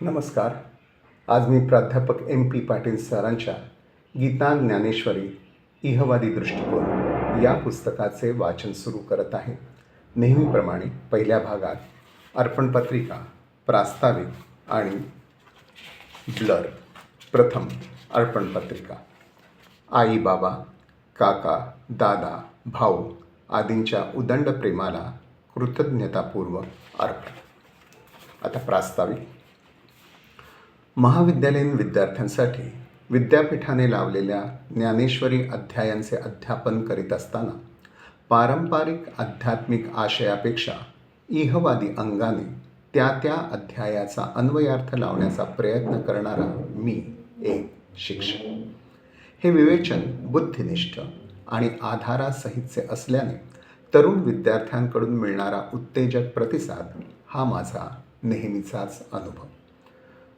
नमस्कार. आज मी प्राध्यापक MP पाटील सरांच्या गीता ज्ञानेश्वरी इहवादी दृष्टिकोन या पुस्तकाचे वाचन सुरू करत आहे. नेहमीप्रमाणे पहिल्या भागात अर्पणपत्रिका, प्रास्ताविक आणि ब्लर. प्रथम अर्पणपत्रिका. आई, बाबा, काका, दादा, भाऊ आदींच्या उदंड प्रेमाला कृतज्ञतापूर्वक अर्पण. आता प्रास्ताविक. महाविद्यालयीन विद्यार्थ्यांसाठी विद्यापीठाने लावलेल्या ज्ञानेश्वरी अध्यायांचे अध्यापन करीत असताना पारंपरिक आध्यात्मिक आशयापेक्षा इहवादी अंगाने त्या अध्यायाचा अन्वयार्थ लावण्याचा प्रयत्न करणारा मी एक शिक्षक. हे विवेचन बुद्धिनिष्ठ आणि आधारासहितचे असल्याने तरुण विद्यार्थ्यांकडून मिळणारा उत्तेजक प्रतिसाद हा माझा नेहमीचाच अनुभव.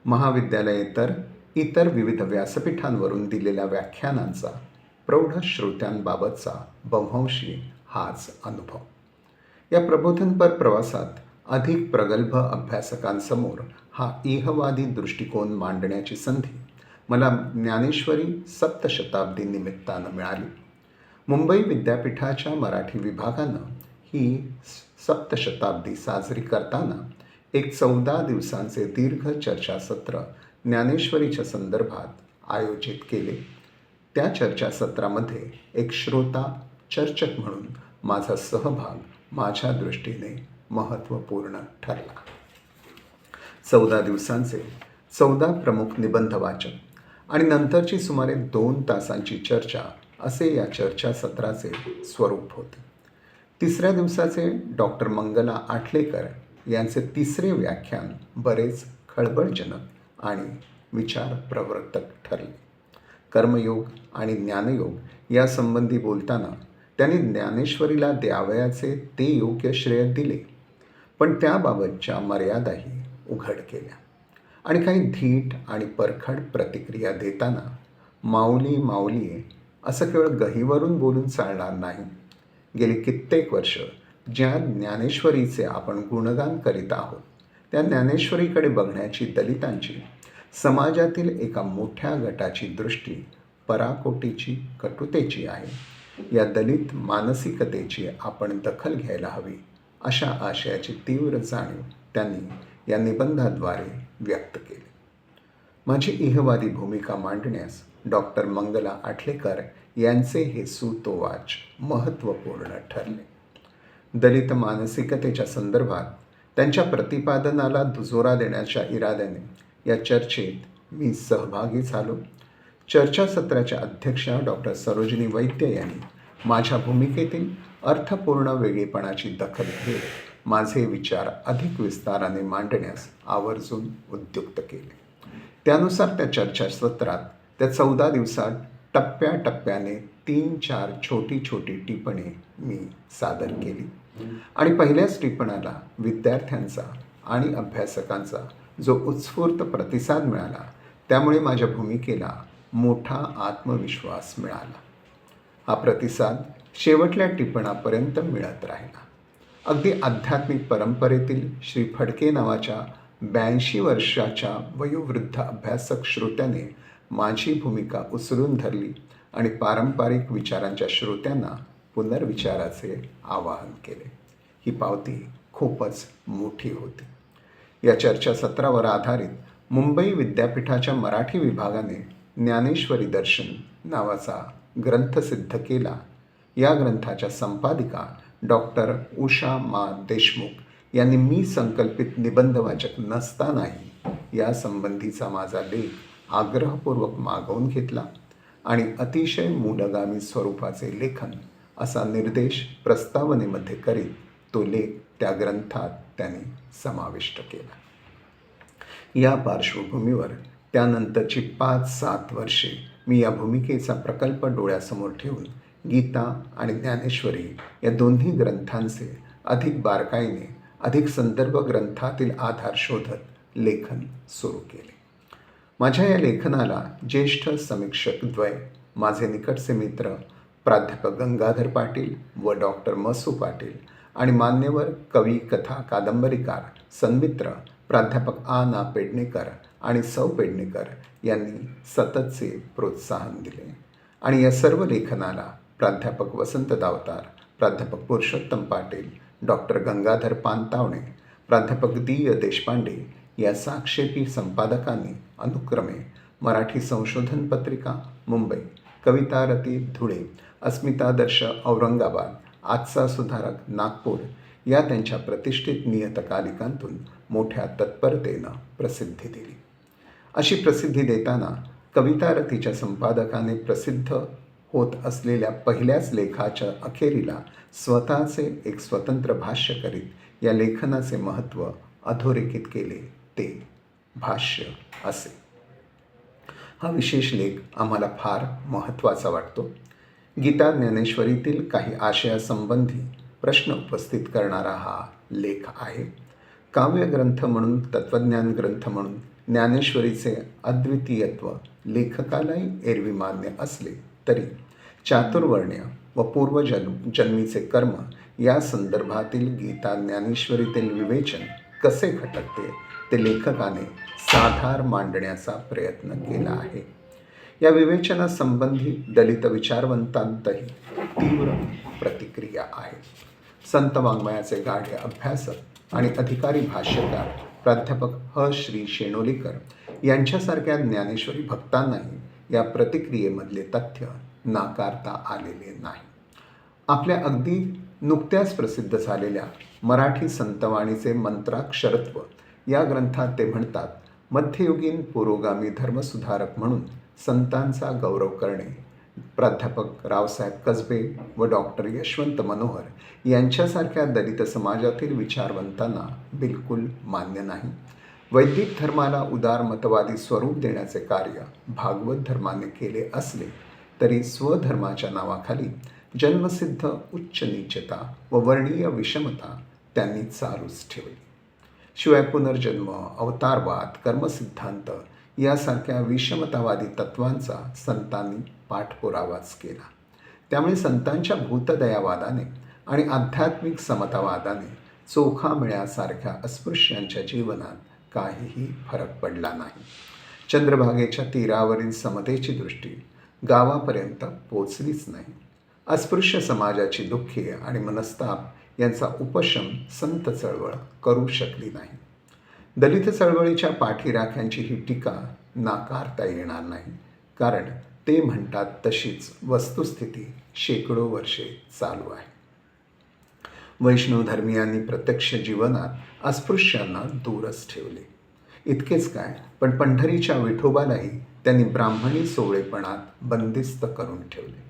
महाविद्यालयेतर इतर विविध व्यासपीठांवरून दिलेल्या व्याख्यानांचा प्रौढ श्रोत्यांबाबतचा बव्हंशी हाच अनुभव. या प्रबोधनपर प्रवासात अधिक प्रगल्भ अभ्यासकांसमोर हा इहवादी दृष्टिकोन मांडण्याची संधी मला ज्ञानेश्वरी सप्तशताब्दी निमित्तानं मिळाली. मुंबई विद्यापीठाच्या मराठी विभागानं ही सप्तशताब्दी साजरी करताना एक 14 दिवसांचे दीर्घ चर्चासत्र ज्ञानेश्वरीच्या संदर्भात आयोजित केले. त्या चर्चासत्रामध्ये एक श्रोता चर्चक म्हणून माझा सहभाग माझ्या दृष्टीने महत्त्वपूर्ण ठरला. 14 दिवसांचे 14 प्रमुख निबंध वाचन आणि नंतरची सुमारे 2 तासांची चर्चा असे या चर्चासत्राचे स्वरूप होते. तिसऱ्या दिवसाचे डॉक्टर मंगला आठलेकर यांचे तिसरे व्याख्यान बरेच खळबळजनक आणि विचारप्रवर्तक ठरले. कर्मयोग आणि ज्ञानयोग यासंबंधी बोलताना त्यांनी ज्ञानेश्वरीला द्यावयाचे ते योग्य श्रेय दिले, पण त्याबाबतच्या मर्यादाही उघड केल्या आणि काही धीट आणि परखड प्रतिक्रिया देताना माऊली असं केवळ गहिवरून बोलून चालणार नाही. गेली कित्येक वर्ष ज्या ज्ञानेश्वरीचे आपण गुणगान करीत आहोत त्या ज्ञानेश्वरीकडे बघण्याची दलितांची, समाजातील एका मोठ्या गटाची दृष्टी पराकोटीची, कटुतेची आहे. या दलित मानसिकतेची आपण दखल घ्यायला हवी अशा आशयाची तीव्र जाणीव त्यांनी या निबंधाद्वारे व्यक्त केली. माझी इहवादी भूमिका मांडण्यास डॉक्टर मंगला आठलेकर यांचे हे सूतोवाच महत्त्वपूर्ण ठरले. दलित मानसिकतेच्या संदर्भात त्यांच्या प्रतिपादनाला दुजोरा देण्याच्या इराद्याने या चर्चेत मी सहभागी झालो. चर्चासत्राच्या अध्यक्षा डॉक्टर सरोजिनी वैद्य यांनी माझ्या भूमिकेतील अर्थपूर्ण वेगळेपणाची दखल घेत माझे विचार अधिक विस्ताराने मांडण्यास आवर्जून उद्युक्त केले. त्यानुसार त्या चर्चासत्रात त्या 14 दिवसात टप्प्याटप्प्याने 3-4 छोटी टिपणे मी सादर केली आणि पहिल्याच टिपणाला विद्यार्थ्यांचा आणि अभ्यासकांचा जो उत्स्फूर्त प्रतिसाद मिळाला त्यामुळे माझ्या भूमिकेला मोठा आत्मविश्वास मिळाला. हा प्रतिसाद शेवटल्या टिपणापर्यंत मिळत राहिला. अगदी आध्यात्मिक परंपरेतील श्री फडके नावाच्या 82 वर्षाच्या वयोवृद्ध अभ्यासक श्रोत्याने माझी भूमिका उचलून धरली आणि पारंपरिक विचारांच्या श्रोत्यांना पुनर्विचाराचे आवाहन केले. ही पावती खूपच मोठी होती. या चर्चासत्रावर आधारित मुंबई विद्यापीठाच्या मराठी विभागाने ज्ञानेश्वरी दर्शन नावाचा ग्रंथ सिद्ध केला. या ग्रंथाच्या संपादिका डॉक्टर उषा मा देशमुख यांनी मी संकल्पित निबंधवाचक नसतानाही यासंबंधीचा माझा लेख आग्रहपूर्वक मागवून घेतला आणि अतिशय मूलगामी स्वरूपाचे लेखन असा निर्देश प्रस्तावनेमध्ये करीत तो लेख त्या ग्रंथात त्यांनी समाविष्ट केला. या पार्श्वभूमीवर त्यानंतरची 5-7 वर्षे मी या भूमिकेचा प्रकल्प डोळ्यासमोर ठेवून गीता आणि ज्ञानेश्वरी या दोन्ही ग्रंथांचे अधिक बारकाईने, अधिक संदर्भ ग्रंथातील आधार शोधत लेखन सुरू केले. माझ्या या लेखनाला ज्येष्ठ समीक्षक द्वय, माझे निकटचे मित्र प्राध्यापक गंगाधर पाटील व डॉक्टर मसू पाटील आणि मान्यवर कवी, कथा, कादंबरीकार, सन्मित्र प्राध्यापक ना पेडणेकर आणि सौ पेडणेकर यांनी सततचे प्रोत्साहन दिले आणि या सर्व लेखनाला प्राध्यापक वसंत दावतार, प्राध्यापक पुरुषोत्तम पाटील, डॉक्टर गंगाधर पानतावणे, प्राध्यापक दी देशपांडे या साक्षेपी संपादकांनी अनुक्रमे मराठी संशोधन पत्रिका मुंबई, कवितारती धुळे, अस्मितादर्श औरंगाबाद, आजचा सुधारक नागपूर या त्यांच्या प्रतिष्ठित नियतकालिकांतून मोठ्या तत्परतेनं प्रसिद्धी दिली. अशी प्रसिद्धी देताना कवितारतीच्या संपादकाने प्रसिद्ध होत असलेल्या पहिल्याच लेखाच्या अखेरीला स्वतःचे एक स्वतंत्र भाष्य करीत या लेखनाचे महत्त्व अधोरेखित केले. ते भाष्य असे. हा विशेष लेख आम्हाला फार महत्त्वाचा वाटतो. गीता ज्ञानेश्वरीतील काही आशयासंबंधी प्रश्न उपस्थित करणारा हा लेख आहे. काव्यग्रंथ म्हणून, तत्त्वज्ञान ग्रंथ म्हणून ज्ञानेश्वरीचे अद्वितीयत्व लेखकालाही एरवी मान्य असले तरी चातुर्वर्ण्य व पूर्वजन्मीचे कर्म या संदर्भातील गीता ज्ञानेश्वरीतील विवेचन कसे खटकते ते लेखकाने साधार मांडण्याचा प्रयत्न केला आहे. या विवेचनासंबंधी दलित विचारवंतांतही तीव्र प्रतिक्रिया आहे. संत वाङ्मयाचे गाढे अभ्यासक आणि अधिकारी भाष्यकार प्राध्यापक श्री शेणोलीकर यांच्यासारख्या ज्ञानेश्वरी भक्तांनाही या प्रतिक्रियेमधले तथ्य नाकारता आलेले नाही. आपल्या अगदी नुकत्याच प्रसिद्ध झालेल्या मराठी संतवाणीचे मंत्राक्षरत्व या ग्रंथात ते म्हणतात, मध्ययुगीन पुरोगामी धर्मसुधारक म्हणून संतांचा गौरव करणे प्राध्यापक रावसाहेब कसबे व डॉक्टर यशवंत मनोहर यांच्यासारख्या दलित समाजातील विचारवंतांना बिलकुल मान्य नाही. वैदिक धर्माला उदारमतवादी स्वरूप देण्याचे कार्य भागवत धर्माने केले असले तरी स्वधर्माच्या नावाखाली जन्मसिद्ध उच्च नीचता व वर्णीय विषमता त्यांनी चालूच ठेवली. शिवाय पुनर्जन्म, अवतारवाद, कर्मसिद्धांत यासारख्या विषमतावादी तत्वांचा संतांनी पाठपुरावाच केला. त्यामुळे संतांच्या भूतदयावादाने आणि आध्यात्मिक समतावादाने चोखा मिळ्यासारख्या अस्पृश्यांच्या जीवनात काहीही फरक पडला नाही. चंद्रभागेच्या तीरावरील समतेची दृष्टी गावापर्यंत पोचलीच नाही. अस्पृश्य समाजाची दुःखे आणि मनस्ताप यांचा उपशम संत चळवळ करू शकली नाही. दलित चळवळीच्या पाठीराख्यांची ही टीका नाकारता येणार नाही, कारण ते म्हणतात तशीच वस्तुस्थिती शेकडो वर्षे चालू आहे. वैष्णव धर्मीयांनी प्रत्यक्ष जीवनात अस्पृश्यांना दूरच ठेवले. इतकेच काय, पण पंढरीच्या विठोबालाही त्यांनी ब्राह्मणी सोवळेपणात बंदिस्त करून ठेवले.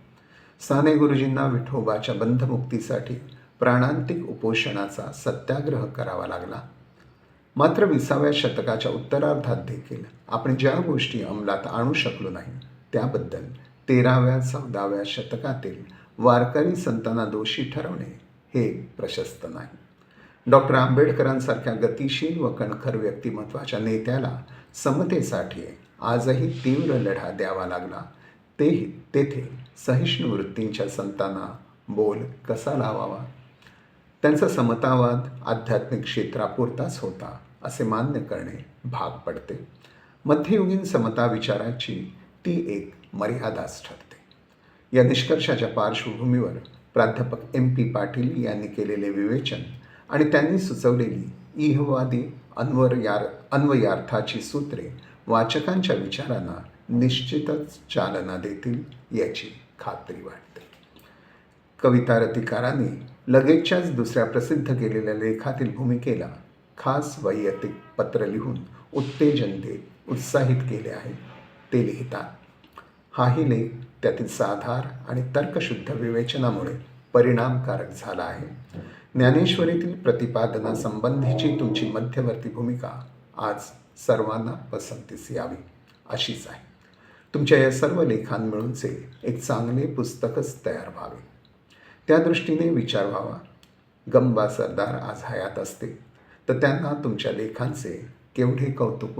साने गुरुजींना विठोबाच्या बंधमुक्तीसाठी प्राणांतिक उपोषणाचा सत्याग्रह करावा लागला. मात्र 20व्या शतकाच्या उत्तरार्धात देखील आपण ज्या गोष्टी अंमलात आणू शकलो नाही त्याबद्दल 13व्या-14व्या शतकातील वारकरी संतांना दोषी ठरवणे हे प्रशस्त नाही. डॉक्टर आंबेडकरांसारख्या गतिशील व कणखर व्यक्तिमत्वाच्या नेत्याला समतेसाठी आजही तीव्र लढा द्यावा लागला. तेथे सहिष्णू वृत्तींच्या संतांना बोल कसा लावावा? त्यांचा समतावाद आध्यात्मिक क्षेत्रापुरताच होता असे मान्य करणे भाग पडते. मध्ययुगीन समता विचाराची ती एक मर्यादाच ठरते. या निष्कर्षाच्या पार्श्वभूमीवर प्राध्यापक MP पाटील यांनी केलेले विवेचन आणि त्यांनी सुचवलेली इहवादी अन्वयार्थाची सूत्रे वाचकांच्या विचारांना निश्चितच चालना देतील याची खात्री वाटते. कवितारतीकारांनी लगेचच्याच दुसऱ्या प्रसिद्ध केलेल्या लेखातील भूमिकेला खास वैयक्तिक पत्र लिहून उत्तेजन देत उत्साहित केले आहे. ते लिहितात, हाही लेख त्यातील साधार आणि तर्कशुद्ध विवेचनामुळे परिणामकारक झाला आहे. ज्ञानेश्वरीतील प्रतिपादनासंबंधीची तुमची मध्यवर्ती भूमिका आज सर्वांना पसंतीस यावी अशीच आहे. तुमच्या या सर्व लेखां मिळूनचे एक चांगले पुस्तकच तयार व्हावे, त्या दृष्टीने विचार व्हावा. गंबा सरदार आज हयात असते तर त्यांना तुमच्या लेखांचे केवढे कौतुक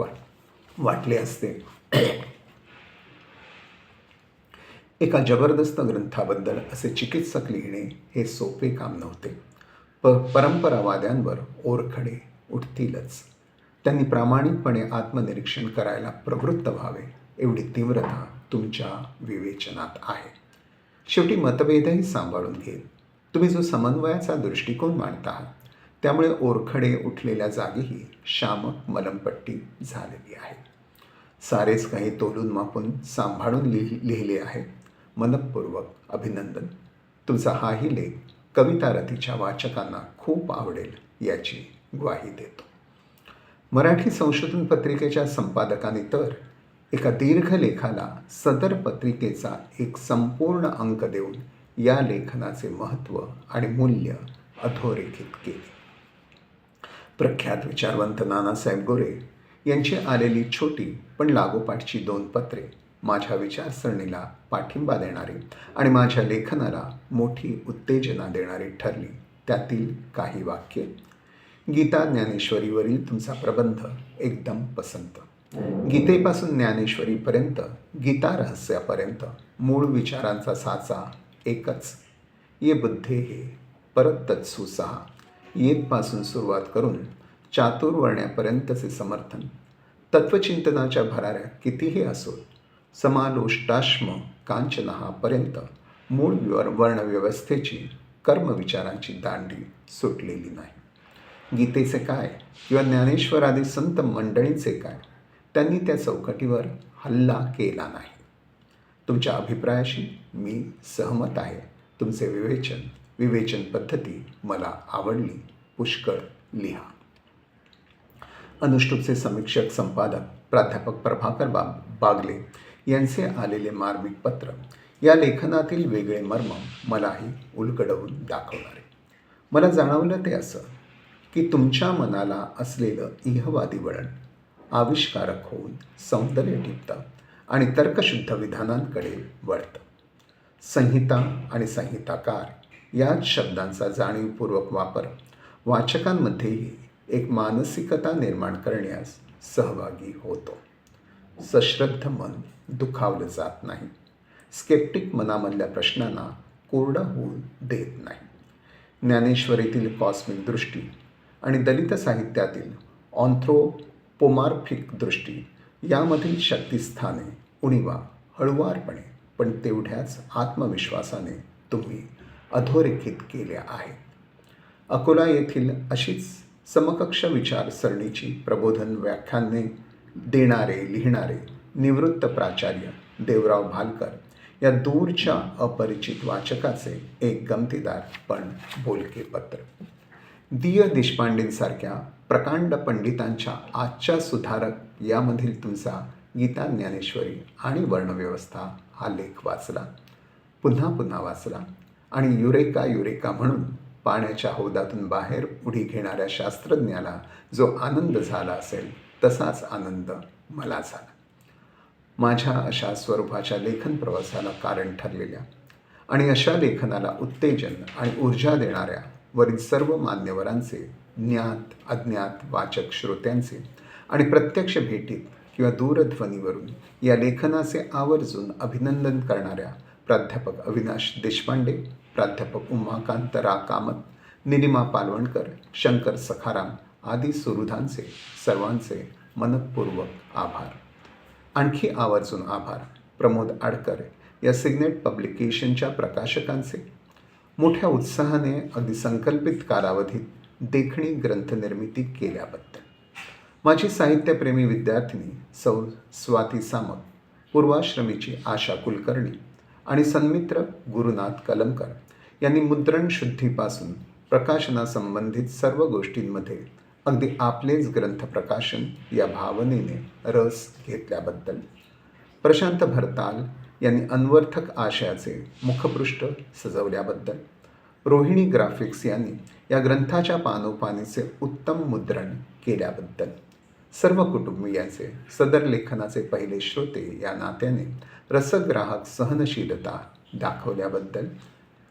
वाटले असते. एका जबरदस्त ग्रंथाबद्दल असे चिकित्सक लिहिणे हे सोपे काम नव्हते. परंपरावाद्यांवर ओरखडे उठतीलच. त्यांनी प्रामाणिकपणे आत्मनिरीक्षण करायला प्रवृत्त व्हावे एवढी तीव्रता तुमच्या विवेचनात आहे. शेवटी मतभेदही सांभाळून घेईल. तुम्ही जो समन्वयाचा दृष्टिकोन मांडता आहात त्यामुळे ओरखडे उठलेल्या जागीही शामक मलमपट्टी झालेली आहे. सारेच काही तोलून मापून सांभाळून लिहिले आहे. मनःपूर्वक अभिनंदन. तुमचा हाही लेख कवितारथीच्या वाचकांना खूप आवडेल याची ग्वाही देतो. मराठी संशोधन पत्रिकेच्या संपादकांनी तर एका दीर्घ लेखाला सदर पत्रिकेचा एक संपूर्ण अंक देऊन या लेखनाचे महत्त्व आणि मूल्य अधोरेखित केले. प्रख्यात विचारवंत नानासाहेब गोरे यांची आलेली छोटी पण लागोपाठची 2 पत्रे माझ्या विचारसरणीला पाठिंबा देणारी आणि माझ्या लेखनाला मोठी उत्तेजना देणारी ठरली. त्यातील काही वाक्ये. गीता ज्ञानेश्वरीवरील तुमचा प्रबंध एकदम पसंत. गीतेपासून ज्ञानेश्वरीपर्यंत, गीता रहस्यापर्यंत मूळ विचारांचा साचा एकच. ये बुद्धे हे परत तत्सु सहा. येतपासून सुरुवात करून चातुर्वर्ण्यापर्यंतचे समर्थन. तत्वचिंतनाच्या भराऱ्या कितीही असोत, समालोष्टाश्म कांचनहापर्यंत मूळ वर्णव्यवस्थेची कर्मविचारांची दांडी सुटलेली नाही. गीतेचे काय किंवा ज्ञानेश्वरादी संत मंडळींचे काय, त्यांनी त्या चौकटीवर हल्ला केला नाही. तुमच्या अभिप्रायाशी मी सहमत आहे. तुमचे विवेचन पद्धती मला आवडली. पुष्कळ लिहा. अनुष्टुपचे समीक्षक संपादक प्राध्यापक प्रभाकर बागले यांचे आलेले मार्मिक पत्र या लेखनातील वेगळे मर्म मलाही उलगडवून दाखवणारे. मला जाणवलं ते असं की तुमच्या मनाला असलेलं इहवादी वळण आविष्कारक होऊन सौंदर्य टिपतं आणि तर्कशुद्ध विधानांकडे वळतं. संहिता आणि संहिताकार याच शब्दांचा जाणीवपूर्वक वापर वाचकांमध्येही एक मानसिकता निर्माण करण्यास सहभागी होतो. सश्रद्ध मन दुखावलं जात नाही. स्केप्टिक मनामधल्या प्रश्नांना कोरडं होऊन देत नाही. ज्ञानेश्वरीतील कॉस्मिक दृष्टी आणि दलित साहित्यातील ऑन्थ्रोपोमॉर्फिक दृष्टी यामधील शक्तिस्थाने उणीवा हळुवारपणे पण तेवढ्याच आत्मविश्वासाने तुम्ही अधोरेखित केल्या आहेत. अकोला येथील अशीच समकक्ष विचारसरणीची प्रबोधन व्याख्याने देणारे लिहिणारे निवृत्त प्राचार्य देवराव भालकर या दूरच्या अपरिचित वाचकाचे एक गमतीदार पण बोलके पत्र. दि. देशपांडेंसारख्या प्रकांड पंडितांच्या आजच्या सुधारक यामधील तुमचा गीता ज्ञानेश्वरी आणि वर्णव्यवस्था हा लेख वाचला, पुन्हा पुन्हा वाचला आणि युरेका म्हणून पाण्याच्या हौदातून बाहेर उडी घेणाऱ्या शास्त्रज्ञाला जो आनंद झाला असेल तसाच आनंद मला झाला. माझ्या अशा स्वरूपाच्या लेखन प्रवासाला कारण ठरलेल्या आणि अशा लेखनाला उत्तेजन आणि ऊर्जा देणाऱ्या वरील सर्व मान्यवरांचे, ज्ञात अज्ञात वाचक श्रोत्यांचे आणि प्रत्यक्ष भेटीत किंवा दूरध्वनीवरून या लेखनाचे आवर्जून अभिनंदन करणाऱ्या प्राध्यापक अविनाश देशपांडे, प्राध्यापक उमाकांत कामत, निलिमा पालवणकर, शंकर सखाराम आदी सुहृदांचे सर्वांचे मनःपूर्वक आभार. आणखी आवर्जून आभार प्रमोद आडकर या सिग्नेट पब्लिकेशनच्या प्रकाशकांचे. मोठ्या उत्साहाने अगदी संकल्पित कालावधीत देखणी ग्रंथनिर्मिती केल्याबद्दल. माझी साहित्यप्रेमी विद्यार्थिनी सौ स्वाती सामक, पूर्वाश्रमीची आशा कुलकर्णी आणि सन्मित्र गुरुनाथ कलमकर यांनी मुद्रण शुद्धीपासून प्रकाशनासंबंधित सर्व गोष्टींमध्ये अगदी आपलेच ग्रंथ प्रकाशन या भावनेने रस घेतल्याबद्दल. प्रशांत भरताल यांनी अनवर्थक आशयाचे मुखपृष्ठ सजवल्याबद्दल. रोहिणी ग्राफिक्स यांनी या ग्रंथाच्या पानोपानीचे उत्तम मुद्रण केल्याबद्दल. सर्व कुटुंबियांचे सदर लेखनाचे पहिले श्रोते या नात्याने रसग्राहक सहनशीलता दाखवल्याबद्दल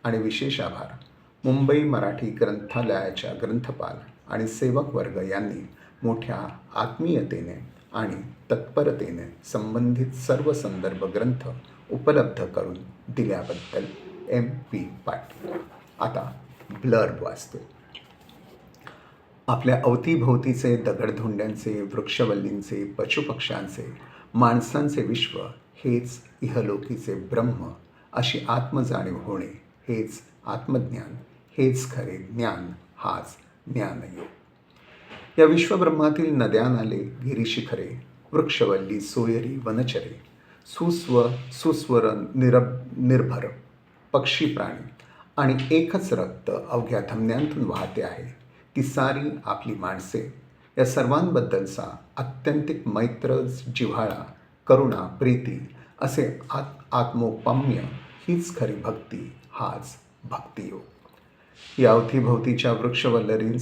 आणि विशेष आभार मुंबई मराठी ग्रंथालयाच्या ग्रंथपाल आणि सेवक वर्ग यांनी मोठ्या आत्मीयतेने आणि तत्परतेने संबंधित सर्व संदर्भ ग्रंथ उपलब्ध करून दिल्याबद्दल. M. P. पाटील. आता ब्लर्ब वाचतो. आपल्या अवतीभोवतीचे दगडधोंड्यांचे, वृक्षवल्लींचे, पशुपक्ष्यांचे, माणसांचे विश्व हेच इहलोकीचे ब्रह्म अशी आत्मजाणीव होणे हेच आत्मज्ञान, हेच खरे ज्ञान, हाच ज्ञानयोग. या विश्वब्रह्मातील नद्या नाले, गिरीशिखरे, वृक्षवल्ली, सोयरी, वनचरे, सुस्वर निर्भर पक्षी प्राणी आणि एकच रक्त अवघ्या धमन्यांतून वाहते आहे, ती सारी आपली माणसे. या सर्वांबद्दलचा आत्यंतिक मैत्र, जिव्हाळा, करुणा, प्रीती असे आत्मोपम्य हीच खरी भक्ती, हाच भक्तियोग. या अवतीभोवतीच्या वृक्षवल्लरीं